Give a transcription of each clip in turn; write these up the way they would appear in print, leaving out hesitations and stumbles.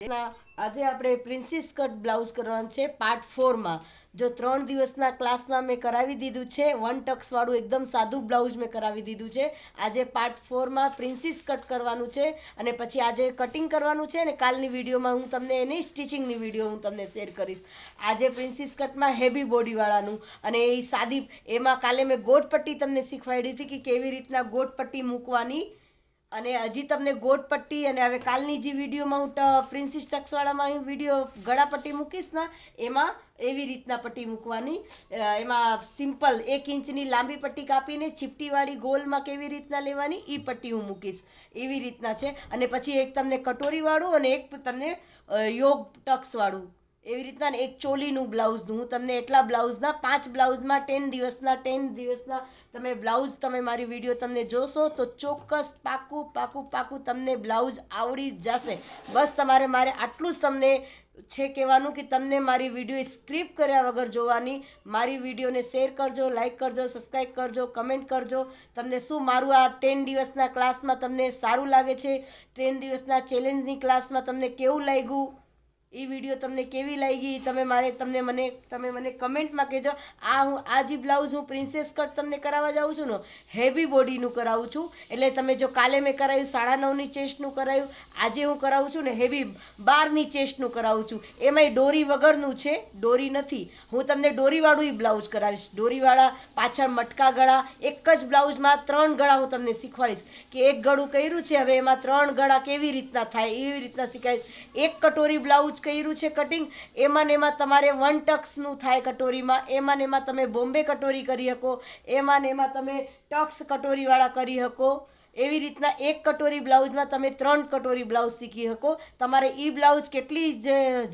આજે આપણે princess cut blouse કરવાનું છે પાર્ટ 4 માં। જો 3 દિવસના ક્લાસમાં મેં કરાવી દીધું છે વન ટક્સ વાળું એકદમ સાદું બ્લાઉઝ મેં કરાવી દીધું છે। આજે પાર્ટ 4 માં પ્રિન્સેસ કટ કરવાનું છે અને પછી આજે કટિંગ કરવાનું છે અને કાલની વિડીયોમાં હું તમને એની સ્ટિચિંગની વિડીયો હું તમને શેર કરીશ। આજે પ્રિન્સેસ કટમાં હેવી બોડી વાળાનું અને એ સાદી એમાં કાલે મેં ગોટ પટ્ટી તમને શીખવાડી હતી કે કેવી રીતના ગોટ પટ્ટી મૂકવાની અને હજી તમને ગોટ પટ્ટી અને હવે કાલની જે વિડીયોમાં હું પ્રિન્સેસ ટક્સવાળામાં હું વિડીયો ગળા પટ્ટી મૂકીશ ને એમાં એવી રીતના પટ્ટી મૂકવાની। એમાં સિમ્પલ 1 ઇંચની લાંબી પટ્ટી કાપીને ચીપટીવાળી ગોલમાં કેવી રીતના લેવાની એ પટ્ટી હું મૂકીશ એવી રીતના છે। અને પછી એક તમને કટોરીવાળું અને એક તમને યોગ ટક્સવાળું એવી રીતના ને એક ચોલીનું બ્લાઉઝનું હું તમને એટલા બ્લાઉઝના 5 બ્લાઉઝમાં 10 દિવસના તમે બ્લાઉઝ તમે મારી વિડીયો તમને જોશો તો ચોક્કસ પાકું તમને બ્લાઉઝ આવડી જશે। બસ મારે આટલું જ તમને છે કહેવાનું કે તમને મારી વિડીયો સ્ક્રિપ કર્યા વગર જોવાની। મારી વિડીયોને શેર કરજો, લાઇક કરજો, સબસ્ક્રાઈબ કરજો, કમેન્ટ કરજો। તમને શું મારું આ 10 દિવસના ક્લાસમાં તમને સારું લાગે છે, 10 દિવસના ચેલેન્જની ક્લાસમાં તમને કેવું લાગ્યું, એ વિડીયો તમને કેવી લાગી તમે મને કમેન્ટમાં કહેજો। આ જે બ્લાઉઝ હું પ્રિન્સેસ કટ તમને કરાવવા જાઉં છું ને હેવી બોડીનું કરાવું છું। એટલે તમે જો કાલે મેં કરાવ્યું 9.5ની ચેસ્ટનું કરાવ્યું, આજે હું કરાવું છું ને હેવી 12ની ચેસ્ટનું કરાવું છું। એમાંય ડોરી વગરનું છે, ડોરી નથી। હું તમને ડોરીવાળું બ્લાઉઝ કરાવીશ, ડોરીવાળા પાછળ મટકા ગળા। એક જ બ્લાઉઝમાં 3 ગળા હું તમને શીખવાડીશ કે એક ગળું કર્યું છે હવે એમાં 3 ગળા કેવી રીતના થાય એવી રીતના શીખાય। એક કટોરી બ્લાઉઝ કર્યું છે કટિંગ એમાં તમારે વન ટક્સનું થાય કટોરીમાં, એમાં તમે બોમ્બે કટોરી કરી શકો, એમાં તમે ટક્સ કટોરીવાળા કરી શકો। એવી રીતના એક કટોરી બ્લાઉઝમાં તમે 3 કટોરી બ્લાઉઝ શીખી શકો। તમારે એ બ્લાઉઝ કેટલી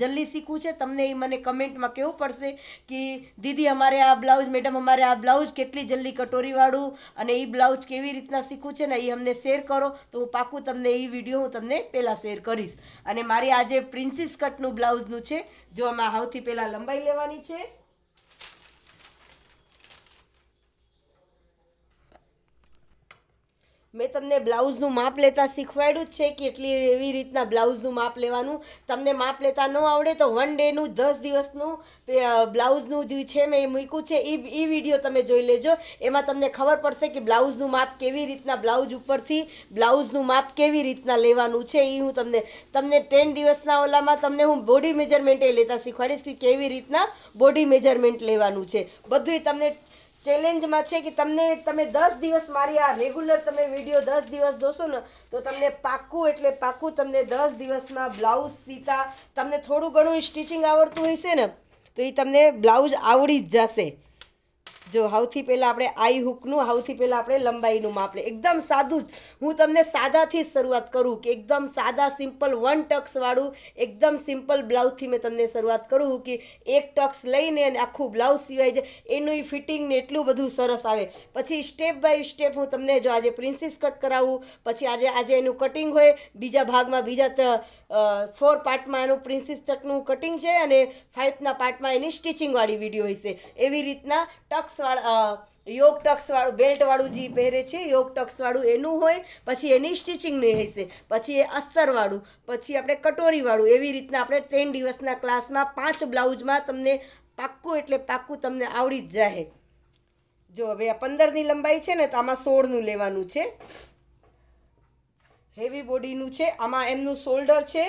જલ્દી શીખવું છે તમને એ મને કમેન્ટમાં કહેવું પડશે કે દીદી અમારે આ બ્લાઉઝ, મેડમ અમારે આ બ્લાઉઝ કેટલી જલ્દી કટોરીવાળું અને એ બ્લાઉઝ કેવી રીતના શીખવું છે ને એ અમને શેર કરો તો હું પાકું તમને એ વિડીયો હું તમને પહેલાં શેર કરીશ। અને મારી આજે પ્રિન્સેસ કટનું બ્લાઉઝનું છે, જો આમાં સૌથી પહેલાં લંબાઈ લેવાની છે। મેં તમને બ્લાઉઝનું માપ લેતા શીખવાડ્યું જ છે કે એવી રીતના બ્લાઉઝનું માપ લેવાનું। તમને માપ લેતા ન આવડે તો 1 ડેનું 10 દિવસનું બ્લાઉઝનું જે છે મેં મૂક્યું છે એ વિડીયો તમે જોઈ લેજો। એમાં તમને ખબર પડશે કે બ્લાઉઝનું માપ કેવી રીતના બ્લાઉઝ ઉપરથી બ્લાઉઝનું માપ કેવી રીતના લેવાનું છે એ હું તમને 10 દિવસના ઓલામાં તમને હું બોડી મેજરમેન્ટ લેતા શીખવાડીશ કે કેવી રીતના બોડી મેજરમેન્ટ લેવાનું છે। બધું તમને ચેલેન્જમાં છે કે તમે 10 દિવસ મારી આ રેગ્યુલર તમે વિડીયો 10 દિવસ જોશો ને તો તમને પાક્કું તમને 10 દિવસમાં બ્લાઉઝ સીતા તમને થોડું ઘણું સ્ટિચિંગ આવડતું હશે ને તો એ તમને બ્લાઉઝ આવડી જ જશે। જો સૌથી પહેલાં આપણે આઈ હૂકનું સૌથી પહેલાં આપણે લંબાઈનું માપ લે, એકદમ સાદું જ હું તમને સાદાથી જ શરૂઆત કરું કે એકદમ સાદા સિમ્પલ 1 ટક્સવાળું એકદમ સિમ્પલ બ્લાઉઝથી મેં તમને શરૂઆત કરું કે 1 ટક્સ લઈને અને આખું બ્લાઉઝ સિવાય જાય એનું ફિટિંગ ને એટલું બધું સરસ આવે। પછી સ્ટેપ બાય સ્ટેપ હું તમને જો આજે પ્રિન્સેસ કટ કરાવું પછી આજે એનું કટિંગ હોય બીજા ભાગમાં બીજા 4 પાર્ટમાં એનું પ્રિન્સેસ કટનું કટિંગ છે અને 5ના પાર્ટમાં એની સ્ટિચિંગવાળી વિડીયો હશે। એવી રીતના યોગ ટક્સવાળું બેલ્ટવાળું જે પહેરે છે યોગ ટક્સવાળું એનું હોય, પછી એની સ્ટિચિંગનું હશે, પછી એ અસ્તરવાળું, પછી આપણે કટોરીવાળું। એવી રીતના આપણે 10 દિવસના ક્લાસમાં 5 બ્લાઉઝમાં તમને પાક્કું તમને આવડી જ જાય। જો હવે આ 15ની લંબાઈ છે ને તો આમાં 16નું લેવાનું છે, હેવી બોડીનું છે। આમાં એમનું શોલ્ડર છે,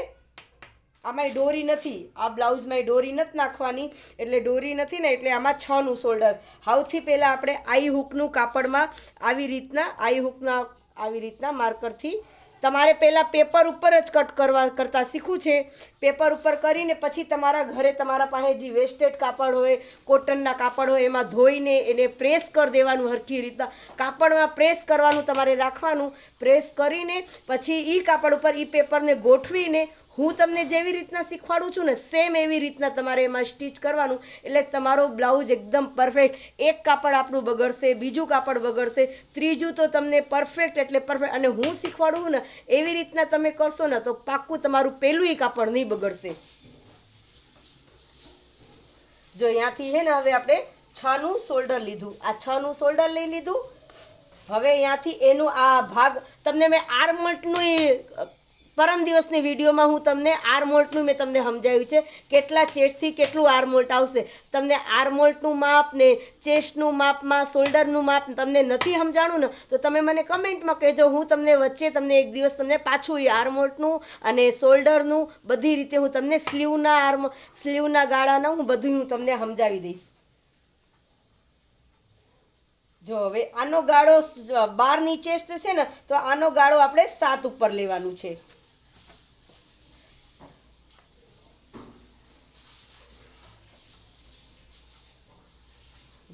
આમાંય ડોરી નથી, આ બ્લાઉઝમાં ડોરી નથી નાખવાની એટલે ડોરી નથી ને એટલે આમાં 6નું શોલ્ડર। સૌથી પહેલાં આપણે આઈ હૂકનું કાપડમાં આવી રીતના માર્કરથી તમારે પહેલાં પેપર ઉપર જ કટ કરતાં શીખવું છે। પેપર ઉપર કરીને પછી તમારા ઘરે તમારા પાસે જે વેસ્ટેડ કાપડ હોય, કોટનના કાપડ હોય એમાં ધોઈને એને પ્રેસ કરી દેવાનું સરખી રીતના કાપડમાં પ્રેસ કરવાનું તમારે રાખવાનું। પ્રેસ કરીને પછી એ કાપડ ઉપર એ પેપરને ગોઠવીને હું તમને જેવી રીતના શીખવાડું છું ને સેમ એવી રીતના તમારે એમાં સ્ટિચ કરવાનું એટલે તમારો બ્લાઉઝ એકદમ પરફેક્ટ। એક કાપડ આપણું બગડશે, બીજું કાપડ બગડશે, ત્રીજું તો તમને પરફેક્ટ એટલે પરફેક્ટ। અને હું શીખવાડું ને એવી રીતના તમે કરશો ને તો પાક્કું તમારું પહેલું કાપડ નહીં બગડશે। જો અહીંયાથી છે ને હવે આપણે 6નું શોલ્ડર લીધું, આ 6નું શોલ્ડર લઈ લીધું। હવે અહીંયાથી એનું આ ભાગ તમને મેં આર્મહોલનું પરમ દિવસની વિડીયોમાં હું તમને આર્મોલ્ટનું મેં તમને સમજાવ્યું છે કેટલા ચેસ્ટથી કેટલું આર્મોલ્ટ આવશે. તમને આર્મોલ્ટનું માપ ને ચેસ્ટનું માપમાં શોલ્ડરનું માપ તમને નથી સમજાણું ને તો તમે મને કમેન્ટમાં કહેજો. હું તમને વચ્ચે તમને એક દિવસ તમને પાછું એ આર્મોલ્ટનું અને શોલ્ડરનું બધી રીતે હું તમને સ્લીવના ગાળાના હું બધું હું તમને સમજાવી દઈશ. જો હવે આનો ગાળો 12ની ચેસ્ટ છે ને તો આનો ગાળો આપણે 7 ઉપર લેવાનું છે.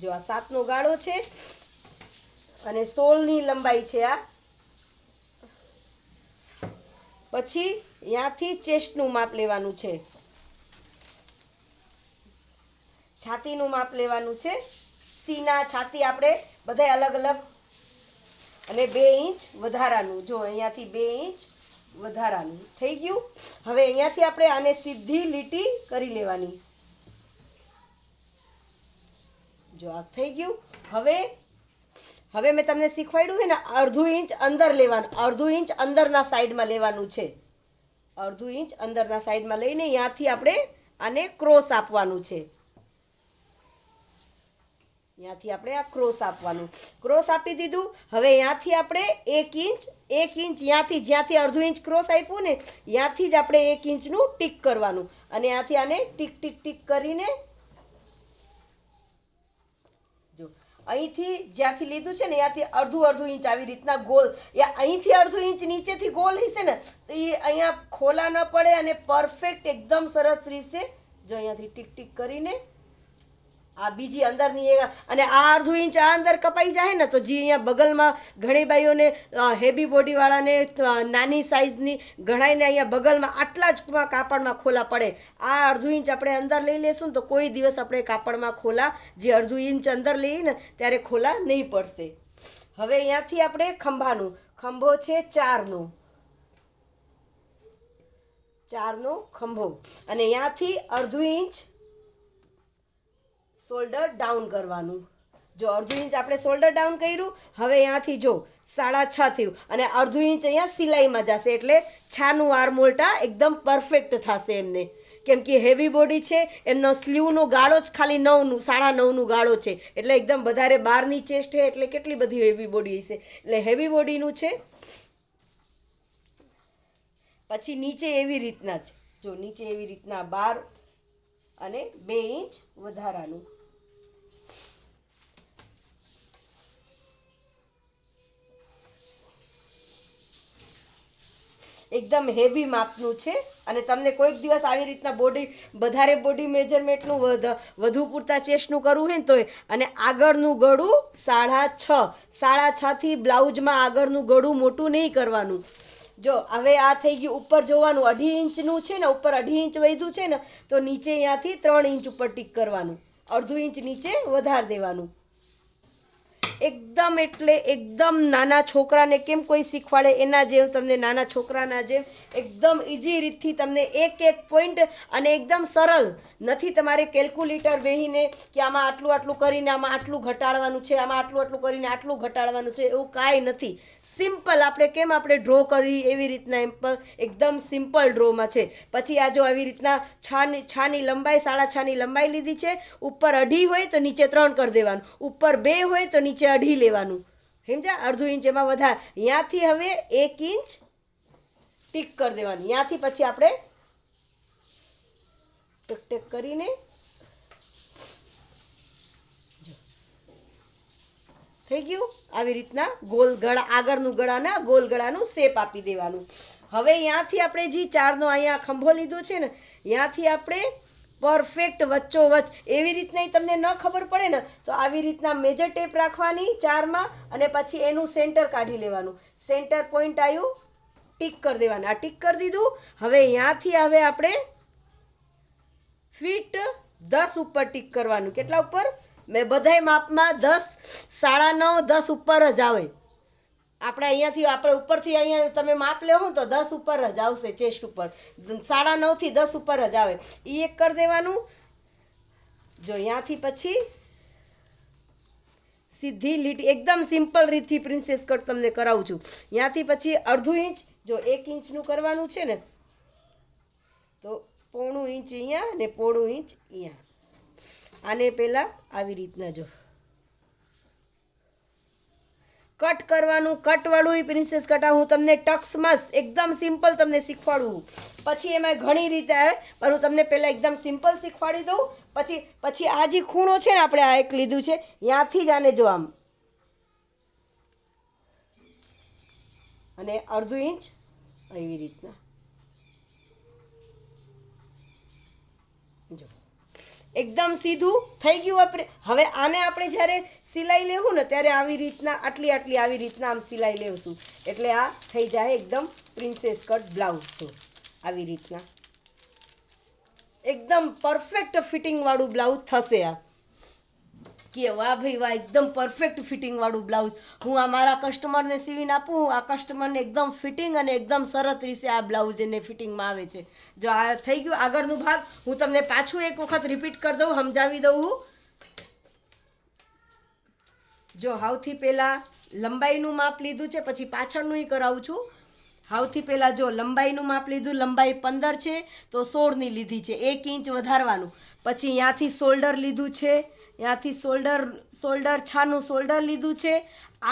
જો આ 7નો ગાળો છે અને 16ની લંબાઈ છે આ. પછી અહીંયાથી ચેસ્ટનું માપ લેવાનું છે, છાતીનું માપ લેવાનું છે. સીના છાતી આપણે બધાય અલગ અલગ અને 2 ઇંચ વધારાનું. જો અહીંયાથી 2 ઇંચ વધારાનું થઈ ગયું. હવે અહીંયાથી આપણે આને સીધી લીટી કરી લેવાની. જો આ થઈ ગયું. હવે મેં તમને શીખવાડ્યું છે ને અડધું ઇંચ અંદર લેવાનું, અડધું ઇંચ અંદરના સાઈડમાં લેવાનું છે. અડધું ઇંચ અંદરના સાઈડમાં લઈને અહીંયાથી આપણે આને ક્રોસ આપવાનું છે. અહીંયાથી આપણે આ ક્રોસ આપવાનું. ક્રોસ આપી દીધું. હવે અહીંયાથી આપણે 1 ઇંચ અહીંયાથી જ્યાંથી અડધું ઇંચ ક્રોસ આપ્યું ને ત્યાંથી જ આપણે 1 ઇંચનું ટીક કરવાનું અને અહીંયાથી આને ટીક ટીક ટીક કરીને જો અહીંથી જ્યાંથી લીધું છે ને ત્યાંથી અડધું ઇંચ આવી રીતના ગોળ, અહીંથી અડધું ઇંચ નીચેથી ગોળ હશે ને તો એ અહીંયા ખોલા ન પડે અને પરફેક્ટ એકદમ સરસ રીતે જો અહીંયાથી ટીક ટીક કરીને આ બીજી અંદરની અને આ અડધું ઇંચ આ અંદર કપાઈ જાય ને તો જે અહીંયા બગલમાં ઘણી બાઈઓને હેવી બોડીવાળાને નાની સાઇઝની ઘણાઈને અહીંયા બગલમાં આટલા જ કાપડમાં ખોલા પડે. આ અડધું ઇંચ આપણે અંદર લઈ લેશું ને તો કોઈ દિવસ આપણે કાપડમાં ખોલા જે અડધું ઇંચ અંદર લઈએ ને ત્યારે ખોલા નહીં પડશે. હવે અહીંયાથી આપણે ખંભો છે 4નો ખંભો અને અહીંયાથી અડધું ઇંચ શોલ્ડર ડાઉન કરવાનું. જો અડધું ઇંચ આપણે શોલ્ડર ડાઉન કર્યું. હવે અહીંયાથી જો 6.5 થયું અને અડધું ઇંચ અહીંયા સિલાઈમાં જશે એટલે 6નું આર્મોલ્ટ આ એકદમ પરફેક્ટ થશે એમને. કેમ કે હેવી બોડી છે એમનો સ્લીવનો ગાળો જ ખાલી 9નું ગાળો છે એટલે એકદમ વધારે 12ની ચેસ્ટ છે એટલે કેટલી બધી હેવી બોડી હશે એટલે હેવી બોડીનું છે. પછી નીચે એવી રીતના જ જો નીચે એવી રીતના 12 અને 2 ઇંચ વધારાનું. એકદમ હેવી માપનું છે અને તમને કોઈક દિવસ આવી રીતના વધારે બોડી મેજરમેન્ટનું વધુ પૂરતા ચેસ્ટનું કરવું હોય ને તોય અને આગળનું ગળું 6.5થી બ્લાઉઝમાં આગળનું ગળું મોટું નહીં કરવાનું. જો હવે આ થઈ ગયું. ઉપર જોવાનું 2.5 ઇંચનું છે ને ઉપર 2.5 ઇંચ વધ્યું છે ને તો નીચે અહીંયાથી 3 ઇંચ ઉપર ટીક કરવાનું, અડધું ઇંચ નીચે વધારી દેવાનું. એકદમ એટલે એકદમ નાના છોકરાને કેમ કોઈ શીખવાડે એના જેમ તમને નાના છોકરાના જેમ એકદમ ઇઝી રીતથી તમને એક પોઈન્ટ અને એકદમ સરળ નથી. તમારે કેલ્ક્યુલેટર બેહીને કે આમાં આટલું કરીને આમાં આટલું ઘટાડવાનું છે, આમાં આટલું કરીને આટલું ઘટાડવાનું છે એવું કાંઈ નથી. સિમ્પલ આપણે ડ્રો કરી એવી રીતના એકદમ સિમ્પલ ડ્રોમાં છે. પછી આ જો આવી રીતના છાની લંબાઈ 6.5ની લંબાઈ લીધી છે. ઉપર 2.5 હોય તો નીચે 3 કરી દેવાનું, ઉપર 2 હોય તો નીચે 2.5 લેવાનું. સમજ્યા? અડધું ઇંચ એમાં વધારે. અહીંયાથી હવે 1 ઇંચ ટીક કરી દેવાની. અહીંયાથી પછી આપણે ટેક કરીને થઈ ગયું. આવી રીતના ગોલ ગળા આગળનું ગળાના ગોલ ગળાનું શેપ આપી દેવાનું. હવે અહીંયાથી આપણે જે 4નો અહીંયા ખંભો લીધો છે ને અહીંયાથી આપણે પરફેક્ટ વચ્ચોવચ્ચ એવી રીતના તમને ન ખબર પડે ને તો આવી રીતના મેજર ટેપ રાખવાની 4માં અને પછી એનું સેન્ટર કાઢી લેવાનું. સેન્ટર પોઈન્ટ આવ્યું, ટીક કરી દેવાનું. આ ટીક કરી દીધું. હવે અહીંયાથી આપણે ફીટ 10 ઉપર ટીક કરવાનું. કેટલા ઉપર? મેં બધાય માપમાં 10, 9.5, 10 ઉપર જ આવે. આપણે ઉપરથી અહીંયા તમે માપ લેવો તો 10 ઉપર જ આવશે. ચેસ્ટ ઉપર 9.5થી 10 ઉપર જ આવે. એ એક કરી દેવાનું. જો અહીંયાથી પછી સીધી લીટી એકદમ સિમ્પલ રીતથી પ્રિન્સેસ કટ તમને કરાવું છું. અહીંયાથી પછી અડધું ઇંચ જો 1 ઇંચનું કરવાનું છે ને તો 0.5 ઇંચ અહીંયા ને 0.5 ઇંચ અહીંયા. આને પહેલાં આવી રીતના જો કટ કરવાનું, કટવાળું એ પ્રિન્સેસ કટ હું તમને ટક્સમાં એકદમ સિમ્પલ તમને શીખવાડું. પછી એમાં ઘણી રીતે આવે પણ હું તમને પહેલાં એકદમ સિમ્પલ શીખવાડી દઉં. પછી આ જે ખૂણો છે ને આપણે આ એક લીધું છે ત્યાંથી જ આને જો આમ અને 1/2 ઇંચ એવી રીતના જો એકદમ સીધું થઈ ગયું. આપણે હવે આને આપણે જ્યારે સિલાઈ લેવું ને ત્યારે આવી રીતના આટલી આવી રીતના આમ સિલાઈ લેવશું એટલે આ થઈ જાય એકદમ પ્રિન્સેસ કટ બ્લાઉઝ. તો આવી રીતના એકદમ પરફેક્ટ ફિટિંગવાળું બ્લાઉઝ થશે. આ કે વાહ ભાઈ વાહ, એકદમ પરફેક્ટ ફિટિંગવાળું બ્લાઉઝ હું આ મારા કસ્ટમરને સીવીને આપું. આ કસ્ટમરને એકદમ ફિટિંગ અને એકદમ સરસ રીતે આ બ્લાઉઝ એને ફિટિંગમાં આવે છે. જો આ થઈ ગયું આગળનો ભાગ હું તમને પાછું એક વખત રિપીટ કરી દઉં, સમજાવી દઉં હું. જો સૌથી પહેલાં લંબાઈનું માપ લીધું છે, પછી પાછળનું કરાવું છું. સૌથી પહેલાં જો લંબાઈનું માપ લીધું, લંબાઈ 15 છે તો 16ની લીધી છે, 1 ઇંચ વધારવાનું. પછી ત્યાંથી શોલ્ડર લીધું છે, ત્યાંથી શોલ્ડર 6નું શોલ્ડર લીધું છે.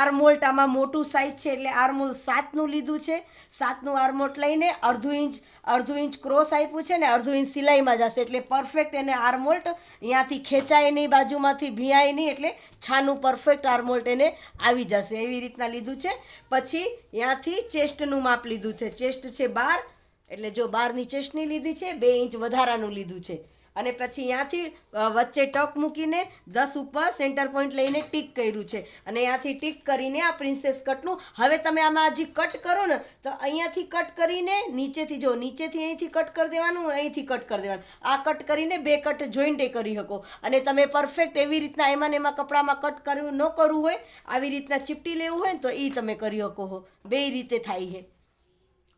આર્મહોલ્ટ આમાં મોટું સાઇઝ છે એટલે આર્મહોલ્ટ 7નું લીધું છે. 7નું આર્મહોલ્ટ લઈને 1/2 ઇંચ ક્રોસ આપ્યું છે ને 1/2 ઇંચ સિલાઈમાં જશે એટલે પરફેક્ટ એને આર્મહોલ્ટ ત્યાંથી ખેંચાય નહીં, બાજુમાંથી ભીયાય નહીં એટલે 6નું પરફેક્ટ આર્મહોલ્ટ એને આવી જશે. એવી રીતના લીધું છે. પછી ત્યાંથી ચેસ્ટનું માપ લીધું છે. ચેસ્ટ છે 12 એટલે જો 12ની ચેસ્ટની લીધી છે, 2 ઇંચ વધારાનું લીધું છે. અને પછી ત્યાંથી વચ્ચે ટક મૂકીને 10 ઉપર સેન્ટર પોઈન્ટ લઈને ટીક કર્યું છે. અને ત્યાંથી ટીક કરીને આ પ્રિન્સેસ કટનું હવે તમે આમાં હજી કટ કરો ને તો અહીંયાથી કટ કરીને નીચેથી જો નીચેથી અહીંથી કટ કરી દેવાનું, અહીંથી કટ કરી દેવાનું. આ કટ કરીને 2 કટ જોઈન્ટે કરી શકો. અને તમે પરફેક્ટ એવી રીતના એમાં ને એમાં કપડામાં કટ કરવું ન કરવું હોય, આવી રીતના ચીપટી લેવું હોય ને તો એ તમે કરી શકો. 2 રીતે થાય છે.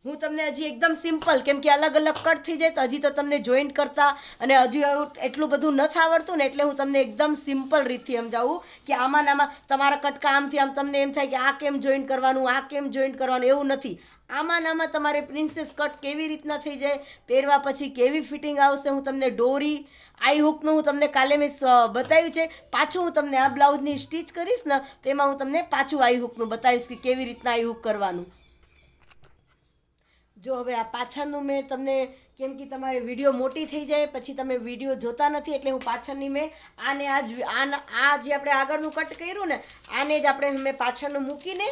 હું તમને હજી એકદમ સિમ્પલ, કેમ કે અલગ અલગ કટ થઈ જાય તો હજી તો તમને જોઈન્ટ કરતા અને હજી એટલું બધું નથી આવડતું ને એટલે હું તમને એકદમ સિમ્પલ રીતથી સમજાવું કે આમાં તમારા કટકા આમથી આમ તમને એમ થાય કે આ કેમ જોઈન્ટ કરવાનું, આ કેમ જોઈન્ટ કરવાનું, એવું નથી. આમાં તમારે પ્રિન્સેસ કટ કેવી રીતના થઈ જાય, પહેરવા પછી કેવી ફિટિંગ આવશે, હું તમને ડોરી આઈ હુકનું હું તમને કાલે મેં બતાવ્યું છે. પાછું હું તમને આ બ્લાઉઝની સ્ટીચ કરીશ ને તેમાં હું તમને પાછું આઈ હુકનું બતાવીશ કે કેવી રીતના આઈ હુક કરવાનું. જો હવે આ પાછળનું મેં તમને, કેમ કે તમારે વિડીયો મોટી થઈ જાય પછી તમે વિડીયો જોતા નથી એટલે હું પાછળની મેં આને આ જે આપણે આગળનું કટ કર્યું ને આને જ આપણે મેં પાછળનું મૂકીને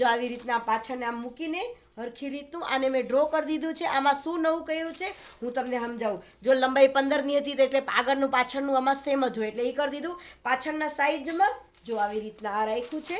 જો આવી રીતના પાછળને આમ મૂકીને હરખી રીતનું આને મેં ડ્રો કરી દીધું છે. આમાં શું નવું કર્યું છે હું તમને સમજાવું. જો લંબાઈ 15ની હતી એટલે આગળનું પાછળનું આમાં સેમ જ હોય એટલે એ કરી દીધું. પાછળના સાઈડમાં જો આવી રીતના આ રાખ્યું છે.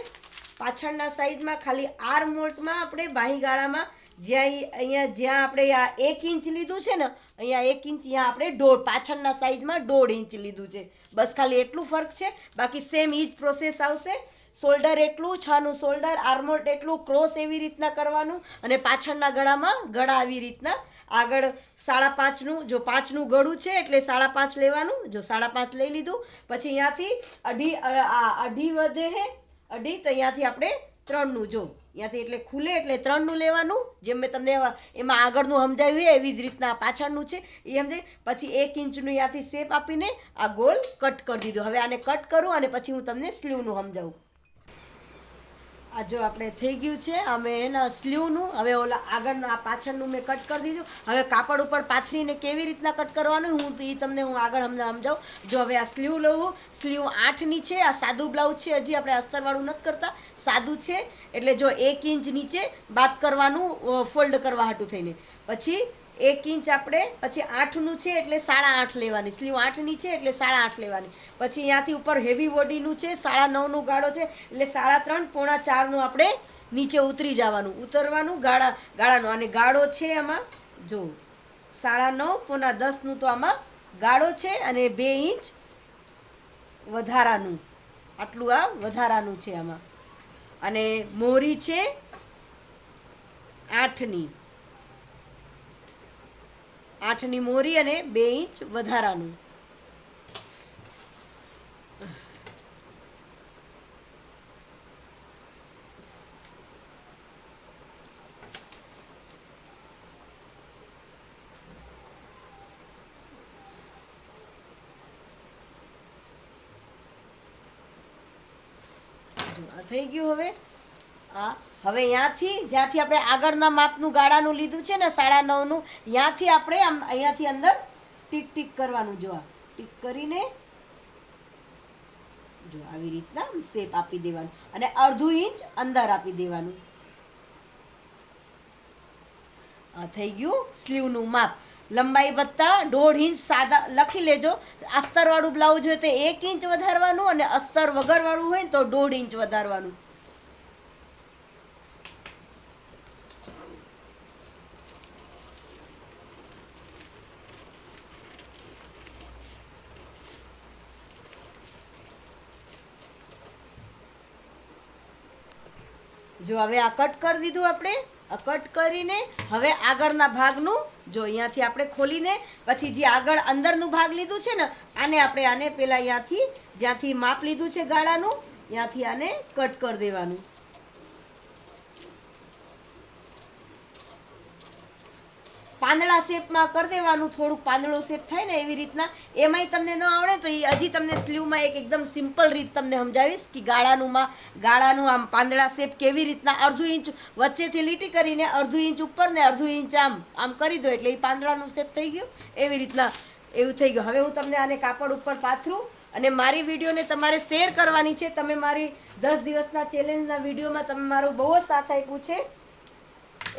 પાછળના સાઈડમાં ખાલી આર્મહોલ્ટમાં આપણે બાહીગાળામાં જ્યાં આપણે આ 1 ઇંચ લીધું છે ને અહીંયા 1 ઇંચ, અહીંયા આપણે પાછળના સાઈઝમાં 1.5 ઇંચ લીધું છે. બસ ખાલી એટલું ફરક છે, બાકી સેમ ઈ જ પ્રોસેસ આવશે. શોલ્ડર એટલું, 6નું શોલ્ડર, આર્મહોલ્ટ એટલું, ક્રોસ એવી રીતના કરવાનું અને પાછળના ગળા આવી રીતના આગળ 5.5નું, જો 5નું ગળું છે એટલે 5.5 લેવાનું. જો 5.5 લઈ લીધું પછી ત્યાંથી અઢી વધે હે, અઢી તો અહીંયાથી આપણે 3નું જો ત્યાંથી એટલે ખુલે એટલે 3નું લેવાનું. જેમ મેં તમને એમાં આગળનું સમજાવ્યું એવી જ રીતના પાછળનું છે એ સમજાય. પછી 1 ઇંચનું ત્યાંથી શેપ આપીને આ ગોલ કટ કરી દીધું. હવે આને કટ કરું અને પછી હું તમને સ્લીવનું સમજાવું. આ જો આપણે થઈ ગયું છે અમે એના સ્લીવનું. હવે ઓલા આગળનું આ પાછળનું મેં કટ કરી દીધું. હવે કાપડ ઉપર પાથરીને કેવી રીતના કટ કરવાનું હું તમને આગળ સમજાવું. જો હવે આ સ્લીવ લઉં, સ્લીવ 8ની છે. આ સાદું બ્લાઉઝ છે, હજી આપણે અસ્તરવાળું નથી કરતા, સાદું છે. એટલે જો 1 ઇંચ નીચે બાદ કરવાનું ફોલ્ડ કરવા હાટું થઈને. પછી 1 ઇંચ આપણે પછી 8નું છે એટલે 8.5 લેવાની. સ્લીવ 8ની છે એટલે 8.5 લેવાની. પછી ત્યાંથી ઉપર હેવી બોડીનું છે, 9.5નું ગાળો છે એટલે 3.5 પોણા 4નું આપણે નીચે ઉતરી જવાનું, ઉતરવાનું ગાળાનો. અને ગાળો છે આમાં જો 9.5 પોણા 10નું તો આમાં ગાળો છે અને 2 ઇંચ વધારાનું, આટલું આ વધારાનું છે આમાં. અને મોરી છે 8ની મોરી અને 2 ઇંચ વધારાનું. આ થઈ ગયું. હવે અહીંયાથી જ્યાંથી આપણે આગળના માપનું ગાળાનું લીધું છે ને 9.5નું, ત્યાંથી આપણે આમ અહીંયાથી અંદર ટીક ટીક કરવાનું. જો આ ટીક કરીને જો આવી રીતના શેપ આપી દેવાનું અને અડધું ઇંચ અંદર આપી દેવાનું. આ થઈ ગયું સ્લીવનું માપ. લંબાઈ વત્તા 1.5 ઇંચ સાદા લખી લેજો. અસ્તરવાળું બ્લાઉઝ હોય તો 1 ઇંચ વધારવાનું અને અસ્તર વગરવાળું હોય તો 1.5 ઇંચ વધારવાનું. જો હવે આ કટ કરી દીધું આપણે. આ કટ કરીને હવે આગળના ભાગનું જો અહીંયાથી આપણે ખોલીને પછી જે આગળ અંદરનું ભાગ લીધું છે ને આને પહેલાં અહીંયાથી જ્યાંથી માપ લીધું છે ગાળાનું ત્યાંથી આને કટ કરી દેવાનું. પાંદડા શેપમાં કરી દેવાનું. થોડુંક પાંદડો શેપ થાય ને એવી રીતના. એમાંય તમને ન આવડે તો એ હજી તમને સ્લીવમાં એકદમ સિમ્પલ રીત તમને સમજાવીશ કે ગાળાનું આમ પાંદડા શેપ કેવી રીતના 1/2 ઇંચ વચ્ચેથી લીટી કરીને 1/2 ઇંચ ઉપર ને 1/2 ઇંચ આમ કરી દો એટલે એ પાંદડાનું શેપ થઈ ગયું. એવી રીતના એવું થઈ ગયું. હવે હું તમને આને કાપડ ઉપર પાથરું અને મારી વિડીયોને તમારે શેર કરવાની છે. તમે મારી 10 દિવસના ચેલેન્જના વિડીયોમાં તમે મારો બહુ જ સાથ આપ્યું છે.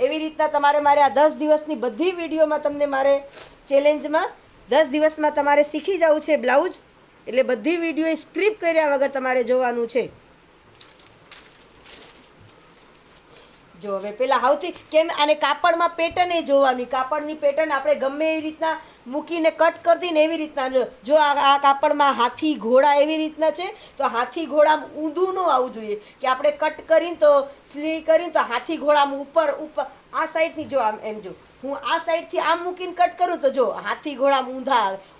એવી રીતના તમારે મારે આ 10 દિવસની બધી વિડીયોમાં તમને મારે ચેલેન્જમાં 10 દિવસમાં તમારે શીખી જવું છે બ્લાઉઝ. એટલે બધી વિડીયો સ્ક્રિપ્ટ કર્યા વગર તમારે જોવાનું છે. જો હવે પેલા હાવથી કેમ આને કાપડમાં પેટર્ન એ જોવાની. કાપડની પેટર્ન આપણે ગમે એવી રીતના મૂકીને કટ કરતી ને એવી રીતના જો આ કાપડમાં હાથી ઘોડા એવી રીતના છે તો હાથી ઘોડામાં ઊંધું ન આવવું જોઈએ કે આપણે કટ કરીને તો સ્લીવ કરીને તો હાથી ઘોડામાં ઉપર આ સાઈડથી જો આમ એમ જો હું આ સાઈડથી આમ મૂકીને કટ કરું તો જો હાથી ઘોડામાં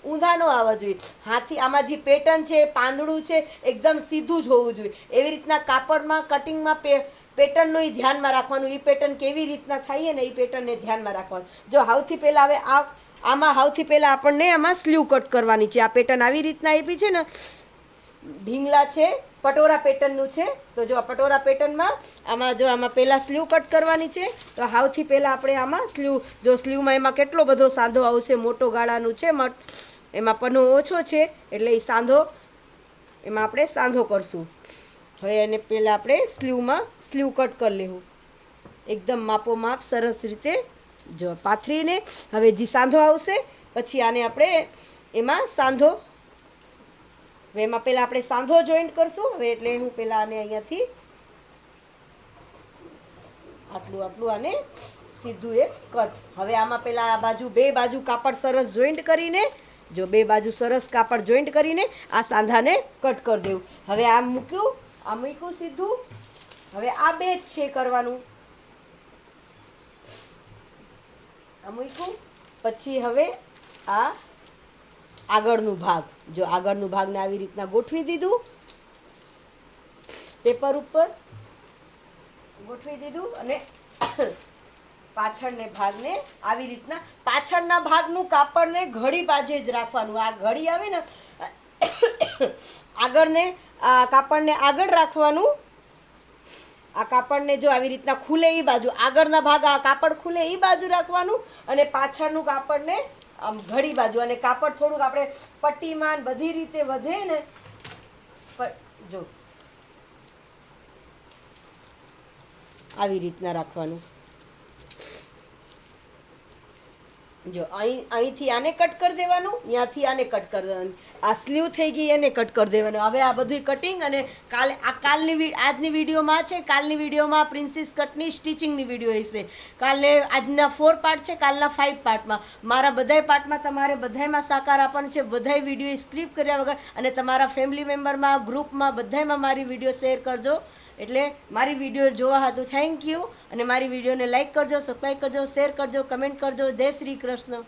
ઊંધા ન આવવા જોઈએ. હાથી આમાં જે પેટર્ન છે પાંદડું છે એકદમ સીધું જ હોવું જોઈએ. એવી રીતના કાપડમાં કટિંગમાં પેટર્નનું એ ધ્યાનમાં રાખવાનું. એ પેટર્ન કેવી રીતના થાય ને એ પેટર્નને ધ્યાનમાં રાખવાનું. જો સૌથી પહેલાં હવે આમાં સૌથી પહેલાં આપણને આમાં સ્લીવ કટ કરવાની છે. આ પેટર્ન આવી રીતના આપી છે ને ઢીંગલા છે પટોરા પેટર્નનું છે. તો જો આ પટોરા પેટર્નમાં આમાં પહેલાં સ્લીવ કટ કરવાની છે. તો સૌથી પહેલાં આપણે આમાં સ્લીવમાં એમાં કેટલો બધો સાંધો આવશે. મોટો ગાળાનું છે એમાં પનો ઓછો છે એટલે એ એમાં આપણે સાંધો કરશું. હવે એને પહેલાં આપણે સ્લીવ કટ કરી લેવું એકદમ માપોમાપ સરસ રીતે જો પાથરીને. હવે જે સાંધો આવશે પછી આને આપણે એમાં પહેલાં આપણે સાંધો જોઈન્ટ કરશું. હવે એટલે હું પહેલાં આને અહીંયાથી આટલું આને સીધું એક કટ. હવે આમાં પહેલાં આ બાજુ બે બાજુ કાપડ સરસ જોઈન્ટ કરીને જો બે બાજુ સરસ કાપડ જોઈન્ટ કરીને આ સાંધાને કટ કરી દેવું. હવે આ મૂક્યું સીધું. હવે આ બે જ છે કરવાનું. આ મૂક્યું પછી હવે આ આગળનું ભાગ જો આગળનું ભાગને આવી રીતના ગોઠવી દીધું. પેપર ઉપર ગોઠવી દીધું અને પાછળને ભાગને આવી રીતના પાછળના ભાગનું કાપડને ઘડી બાજે જ રાખવાનું. આ ઘડી આવે ને આગળને આ કાપડને આગળ રાખવાનું. આ કાપડને જો આવી રીતના ખુલે એ બાજુ આગળના ભાગ આ કાપડ ખુલે એ બાજુ રાખવાનું અને પાછળનું કાપડને આમ ઘડી બાજુ. અને કાપડ થોડુંક આપણે પટ્ટીમાં બધી રીતે વધે ને જો આવી રીતના રાખવાનું. જો અહીંથી આને કટ કરી દેવાનું, ત્યાંથી આને કટ કરી દેવાનું. આ સ્લીવ થઈ ગઈ એને કટ કરી દેવાનું. હવે આ બધું કટિંગ અને આજની વિડીયોમાં છે. કાલની વિડીયોમાં પ્રિન્સીસ કટની સ્ટિચિંગની વિડીયો હશે. આજના 4 પાર્ટ છે, કાલના 5 પાર્ટમાં. મારા બધાય પાર્ટમાં તમારે બધાયમાં સાકાર આપવાનો છે. બધાય વિડીયો સ્ક્રિપ્ટ કર્યા વગર અને તમારા ફેમિલી મેમ્બરમાં ગ્રુપમાં બધાયમાં મારી વિડીયો શેર કરજો. એટલે મારી વિડીયો જોવા હતું થેન્ક યુ. અને મારી વિડીયોને લાઇક કરજો, સબસ્ક્રાઈબ કરજો, શેર કરજો, કમેન્ટ કરજો. જય શ્રી કૃષ્ણ.